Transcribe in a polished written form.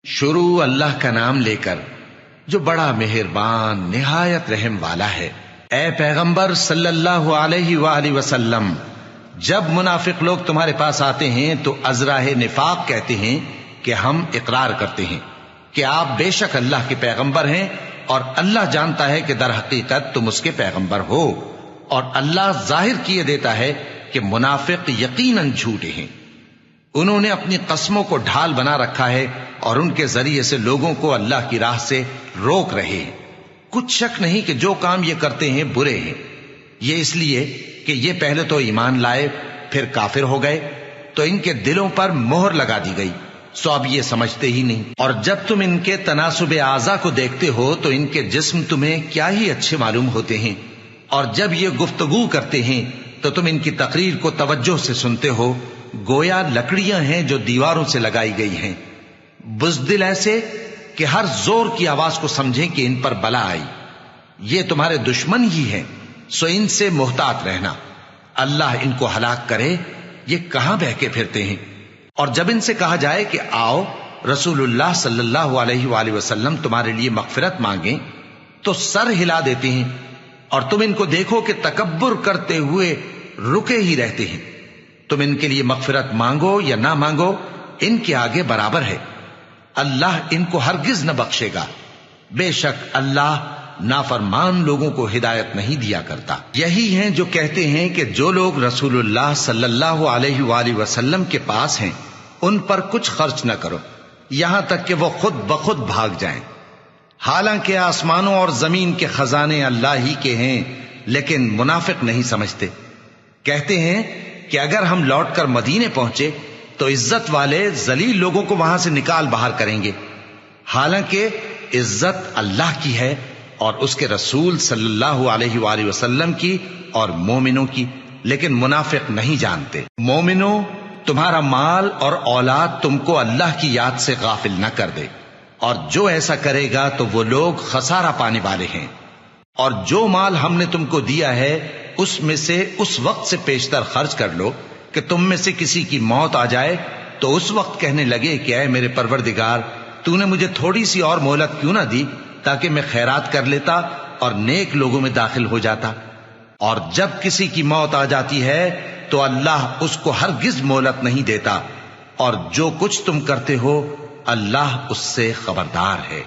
شروع اللہ کا نام لے کر جو بڑا مہربان نہایت رحم والا ہے۔ اے پیغمبر صلی اللہ علیہ وآلہ وسلم، جب منافق لوگ تمہارے پاس آتے ہیں تو ازراہ نفاق کہتے ہیں کہ ہم اقرار کرتے ہیں کہ آپ بے شک اللہ کے پیغمبر ہیں، اور اللہ جانتا ہے کہ در حقیقت تم اس کے پیغمبر ہو، اور اللہ ظاہر کیے دیتا ہے کہ منافق یقیناً جھوٹے ہیں۔ انہوں نے اپنی قسموں کو ڈھال بنا رکھا ہے اور ان کے ذریعے سے لوگوں کو اللہ کی راہ سے روک رہے ہیں۔ کچھ شک نہیں کہ جو کام یہ کرتے ہیں برے ہیں، یہ اس لیے کہ یہ پہلے تو ایمان لائے پھر کافر ہو گئے، تو ان کے دلوں پر مہر لگا دی گئی، سو اب یہ سمجھتے ہی نہیں۔ اور جب تم ان کے تناسب اعضاء کو دیکھتے ہو تو ان کے جسم تمہیں کیا ہی اچھے معلوم ہوتے ہیں، اور جب یہ گفتگو کرتے ہیں تو تم ان کی تقریر کو توجہ سے سنتے ہو، گویا لکڑیاں ہیں جو دیواروں سے لگائی گئی ہیں، بزدل ایسے کہ ہر زور کی آواز کو سمجھیں کہ ان پر بلا آئی۔ یہ تمہارے دشمن ہی ہیں، سو ان سے محتاط رہنا، اللہ ان کو ہلاک کرے، یہ کہاں بہکے پھرتے ہیں۔ اور جب ان سے کہا جائے کہ آؤ رسول اللہ صلی اللہ علیہ وآلہ وسلم تمہارے لیے مغفرت مانگیں، تو سر ہلا دیتے ہیں، اور تم ان کو دیکھو کہ تکبر کرتے ہوئے رکے ہی رہتے ہیں۔ تم ان کے لیے مغفرت مانگو یا نہ مانگو، ان کے آگے برابر ہے، اللہ ان کو ہرگز نہ بخشے گا، بے شک اللہ نافرمان لوگوں کو ہدایت نہیں دیا کرتا۔ یہی ہیں جو کہتے ہیں کہ جو لوگ رسول اللہ صلی اللہ علیہ وآلہ وسلم کے پاس ہیں ان پر کچھ خرچ نہ کرو یہاں تک کہ وہ خود بخود بھاگ جائیں، حالانکہ آسمانوں اور زمین کے خزانے اللہ ہی کے ہیں، لیکن منافق نہیں سمجھتے۔ کہتے ہیں کہ اگر ہم لوٹ کر مدینے پہنچے تو عزت والے ذلیل لوگوں کو وہاں سے نکال باہر کریں گے، حالانکہ عزت اللہ کی ہے اور اس کے رسول صلی اللہ علیہ وآلہ وسلم کی اور مومنوں کی، لیکن منافق نہیں جانتے۔ مومنوں، تمہارا مال اور اولاد تم کو اللہ کی یاد سے غافل نہ کر دے، اور جو ایسا کرے گا تو وہ لوگ خسارہ پانے والے ہیں۔ اور جو مال ہم نے تم کو دیا ہے اس میں سے اس وقت سے پیشتر خرچ کر لو کہ تم میں سے کسی کی موت آ جائے تو اس وقت کہنے لگے کہ اے میرے پروردگار، تو نے مجھے تھوڑی سی اور مہلت کیوں نہ دی تاکہ میں خیرات کر لیتا اور نیک لوگوں میں داخل ہو جاتا۔ اور جب کسی کی موت آ جاتی ہے تو اللہ اس کو ہرگز مہلت نہیں دیتا، اور جو کچھ تم کرتے ہو اللہ اس سے خبردار ہے۔